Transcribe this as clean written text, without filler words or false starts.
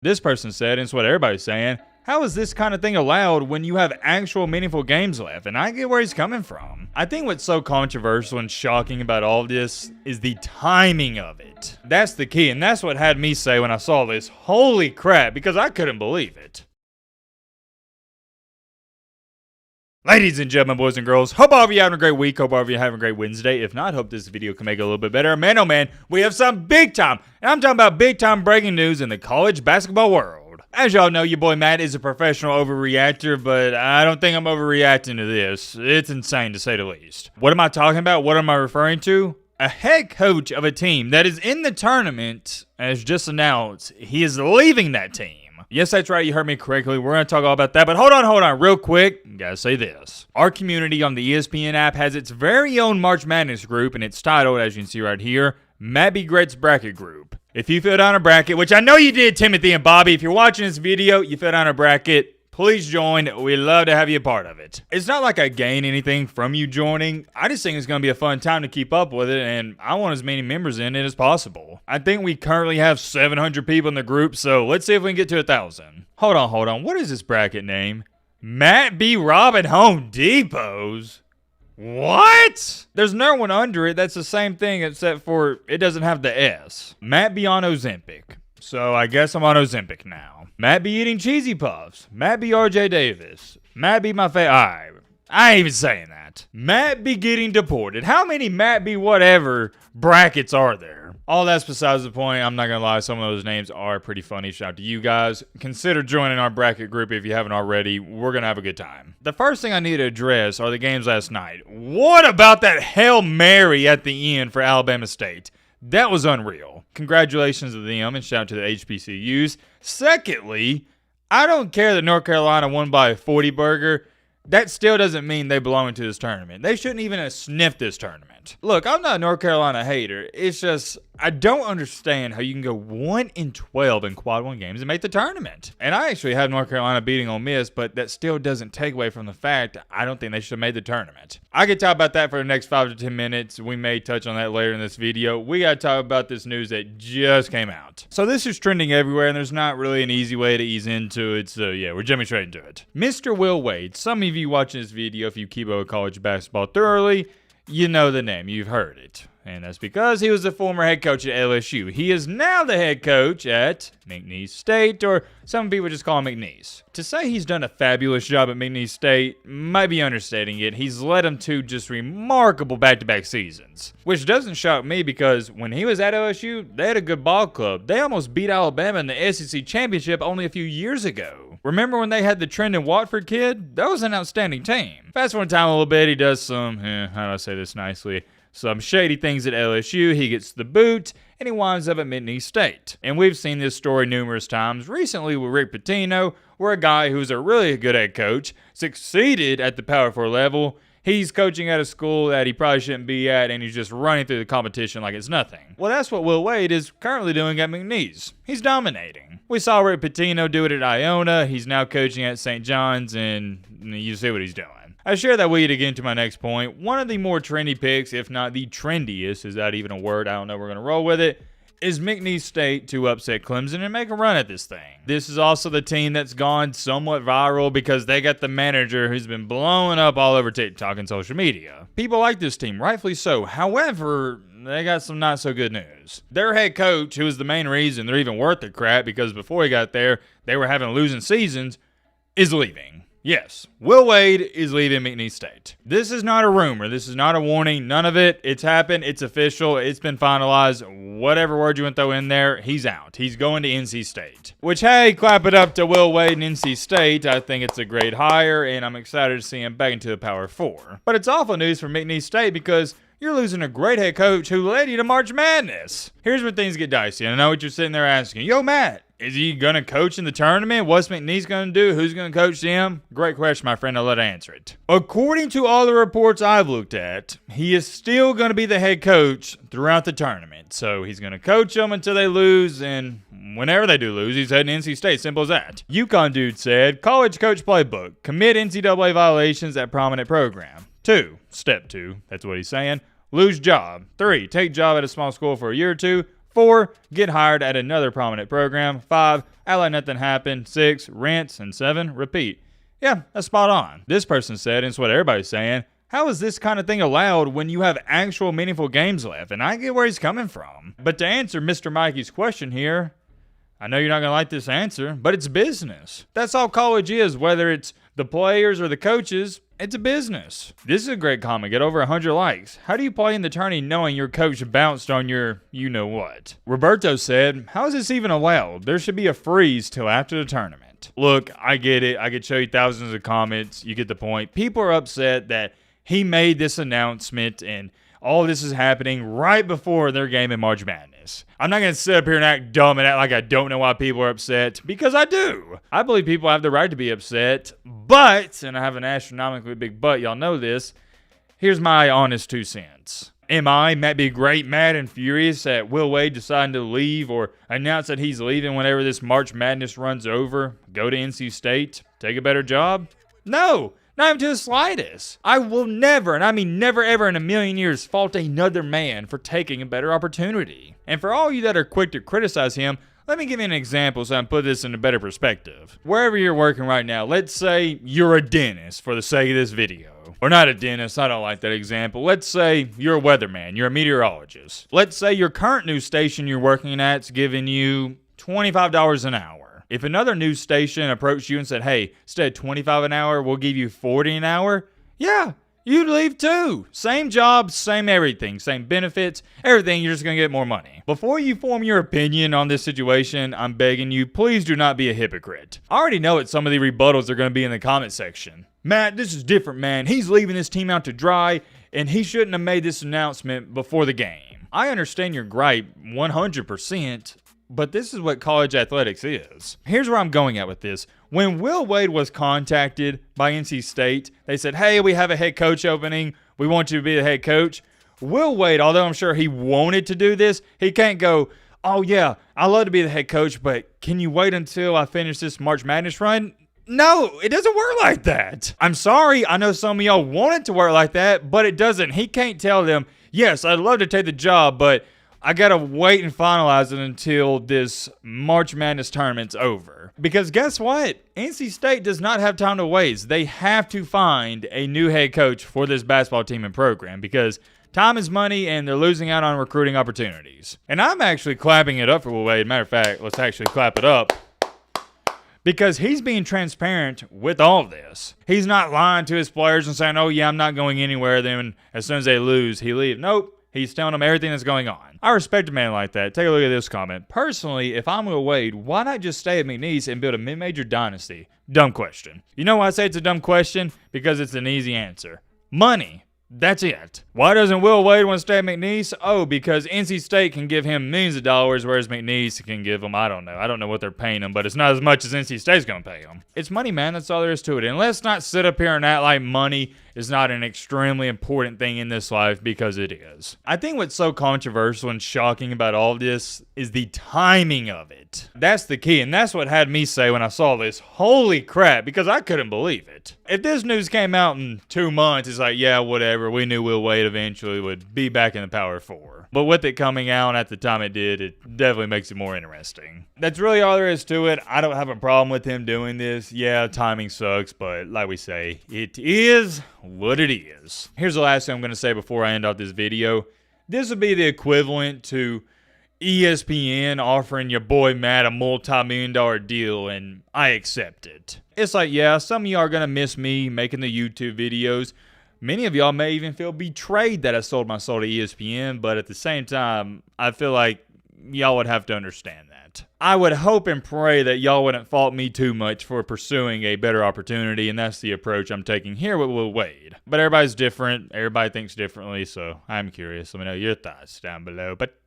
This person said, and it's what everybody's saying, how is this kind of thing allowed when you have actual meaningful games left? And I get where he's coming from. I think what's so controversial and shocking about all of this is the timing of it. That's the key, and that's what had me say when I saw this, holy crap, because I couldn't believe it. Ladies and gentlemen, boys and girls, hope all of you having a great week. Hope all of you having a great Wednesday. If not, hope this video can make it a little bit better. Man, oh man, we have some big time, and I'm talking about big time breaking news in the college basketball world. As y'all know, your boy Matt is a professional overreactor, but I don't think I'm overreacting to this. It's insane to say the least. What am I talking about? What am I referring to? A head coach of a team that is in the tournament has just announced he is leaving that team. Yes, that's right. You heard me correctly. We're going to talk all about that. But hold on real quick. Gotta say this. Our community on the ESPN app has its very own March Madness group, and it's titled, as you can see right here, Matt B. Great's Bracket Group. If you filled out a bracket, which I know you did, Timothy and Bobby, if you're watching this video, you filled out a bracket, please join. We'd love to have you a part of it. It's not like I gain anything from you joining. I just think it's going to be a fun time to keep up with it, and I want as many members in it as possible. I think we currently have 700 people in the group, so let's see if we can get to 1,000. Hold on. What is this bracket name? Matt B. Robbing Home Depots? What? There's no one under it that's the same thing except for it doesn't have the S. Matt B. on Ozempic. So I guess I'm on Ozempic now. Matt be eating cheesy puffs. Matt be RJ Davis. Matt be my favorite. Alright, I ain't even saying that. Matt be getting deported. How many Matt be whatever brackets are there? All that's besides the point. I'm not gonna lie, some of those names are pretty funny. Shout out to you guys. Consider joining our bracket group if you haven't already. We're gonna have a good time. The first thing I need to address are the games last night. What about that Hail Mary at the end for Alabama State? That was unreal. Congratulations to them and shout out to the HBCUs. Secondly, I don't care that North Carolina won by a 40 burger. That still doesn't mean they belong to this tournament. They shouldn't even have sniffed this tournament. Look, I'm not a North Carolina hater. It's just, I don't understand how you can go 1-12 in quad one games and make the tournament. And I actually have North Carolina beating Ole Miss, but that still doesn't take away from the fact I don't think they should have made the tournament. I could talk about that for the next 5 to 10 minutes. We may touch on that later in this video. We got to talk about this news that just came out. So this is trending everywhere, and there's not really an easy way to ease into it. So yeah, we're jumping straight into it. Mr. Will Wade. Some of you watching this video, if you keep up with college basketball thoroughly, you know the name. You've heard it. And that's because he was the former head coach at LSU. He is now the head coach at McNeese State, or some people just call him McNeese. To say he's done a fabulous job at McNeese State might be understating it. He's led them to just remarkable back-to-back seasons. Which doesn't shock me because when he was at LSU, they had a good ball club. They almost beat Alabama in the SEC Championship only a few years ago. Remember when they had the Trendon Watford kid? That was an outstanding team. Fast forward time a little bit, he does some, how do I say this nicely? Some shady things at LSU, he gets the boot, and he winds up at McNeese State. And we've seen this story numerous times, recently with Rick Pitino, where a guy who's a really good head coach succeeded at the Power 4 level. He's coaching at a school that he probably shouldn't be at, and he's just running through the competition like it's nothing. Well, that's what Will Wade is currently doing at McNeese. He's dominating. We saw Rick Pitino do it at Iona. He's now coaching at St. John's, and you see what he's doing. I share that with you to get into my next point. One of the more trendy picks, if not the trendiest, is that even a word? I don't know. We're going to roll with it. Is McNeese State to upset Clemson and make a run at this thing. This is also the team that's gone somewhat viral because they got the manager who's been blowing up all over TikTok and social media. People like this team, rightfully so. However, they got some not so good news. Their head coach, who is the main reason they're even worth the crap because before he got there, they were having losing seasons, is leaving. Yes, Will Wade is leaving McNeese State. This is not a rumor. This is not a warning. None of it. It's happened. It's official. It's been finalized. Whatever word you want to throw in there, he's out. He's going to NC State. Which, hey, clap it up to Will Wade and NC State. I think it's a great hire, and I'm excited to see him back into the Power 4. But it's awful news for McNeese State because you're losing a great head coach who led you to March Madness. Here's where things get dicey. I know what you're sitting there asking. Yo, Matt, is he going to coach in the tournament? What's McNeese going to do? Who's going to coach them? Great question, my friend. I'll let I answer it. According to all the reports I've looked at, he is still going to be the head coach throughout the tournament. So he's going to coach them until they lose, and whenever they do lose, he's heading to NC State. Simple as that. UConn dude said, college coach playbook. Commit NCAA violations at prominent program. 2. Step 2. That's what he's saying. Lose job. 3. Take job at a small school for a year or 2. 4, get hired at another prominent program. 5, act like nothing happened. 6, rinse. And 7, repeat. Yeah, that's spot on. This person said, and it's what everybody's saying, how is this kind of thing allowed when you have actual meaningful games left? And I get where he's coming from. But to answer Mr. Mikey's question here, I know you're not going to like this answer, but it's business. That's all college is, whether it's the players or the coaches. It's a business. This is a great comment. Get over 100 likes. How do you play in the tourney knowing your coach bounced on your you-know-what? Roberto said, how is this even allowed? There should be a freeze till after the tournament. Look, I get it. I could show you thousands of comments. You get the point. People are upset that he made this announcement and all this is happening right before their game in March Madness. I'm not going to sit up here and act dumb and act like I don't know why people are upset, because I do. I believe people have the right to be upset, but, and I have an astronomically big but, y'all know this, here's my honest 2 cents. Am I, Matt B. Great, mad and furious at Will Wade deciding to leave or announce that he's leaving whenever this March Madness runs over, go to NC State, take a better job? No. Not even to the slightest. I will never, and I mean never ever in a million years, fault another man for taking a better opportunity. And for all you that are quick to criticize him, let me give you an example so I can put this in a better perspective. Wherever you're working right now, let's say you're a dentist for the sake of this video. Or not a dentist, I don't like that example. Let's say you're a weatherman, you're a meteorologist. Let's say your current news station you're working at's giving you $25 an hour. If another news station approached you and said, hey, instead of $25 an hour, we'll give you $40 an hour, yeah, you'd leave too. Same job, same everything, same benefits, everything, you're just going to get more money. Before you form your opinion on this situation, I'm begging you, please do not be a hypocrite. I already know what some of the rebuttals are going to be in the comment section. Matt, this is different, man. He's leaving this team out to dry, and he shouldn't have made this announcement before the game. I understand your gripe 100%. But this is what college athletics is. Here's where I'm going at with this. When Will Wade was contacted by NC State, they said, hey, we have a head coach opening. We want you to be the head coach. Will Wade, although I'm sure he wanted to do this, he can't go, oh yeah, I'd love to be the head coach, but can you wait until I finish this March Madness run? No, it doesn't work like that. I'm sorry, I know some of y'all want it to work like that, but it doesn't. He can't tell them, yes, I'd love to take the job, but I gotta wait and finalize it until this March Madness tournament's over. Because guess what? NC State does not have time to waste. They have to find a new head coach for this basketball team and program because time is money and they're losing out on recruiting opportunities. And I'm actually clapping it up for Will Wade. Matter of fact, let's actually clap it up. Because he's being transparent with all of this. He's not lying to his players and saying, oh yeah, I'm not going anywhere. Then as soon as they lose, he leaves. Nope. He's telling them everything that's going on. I respect a man like that. Take a look at this comment. Personally, if I'm Will Wade, why not just stay at McNeese and build a mid-major dynasty? Dumb question. You know why I say it's a dumb question? Because it's an easy answer. Money. That's it. Why doesn't Will Wade want to stay at McNeese? Oh, because NC State can give him millions of dollars, whereas McNeese can give him, I don't know what they're paying him, but it's not as much as NC State's going to pay him. It's money, man. That's all there is to it. And let's not sit up here and act like money is not an extremely important thing in this life, because it is. I think what's so controversial and shocking about all of this is the timing of it. That's the key, and that's what had me say when I saw this, holy crap, because I couldn't believe it. If this news came out in 2 months, it's like, yeah, whatever. We knew Will Wade eventually would be back in the Power 4. But with it coming out at the time it did, it definitely makes it more interesting. That's really all there is to it. I don't have a problem with him doing this. Yeah, timing sucks, but like we say, it is what it is. Here's the last thing I'm going to say before I end off this video. This would be the equivalent to ESPN offering your boy Matt a multi-million-dollar deal, and I accept it. It's like, yeah, some of y'all are going to miss me making the YouTube videos. Many of y'all may even feel betrayed that I sold my soul to ESPN, but at the same time, I feel like y'all would have to understand that. I would hope and pray that y'all wouldn't fault me too much for pursuing a better opportunity, and that's the approach I'm taking here with Will Wade. But everybody's different. Everybody thinks differently, so I'm curious. Let me know your thoughts down below. But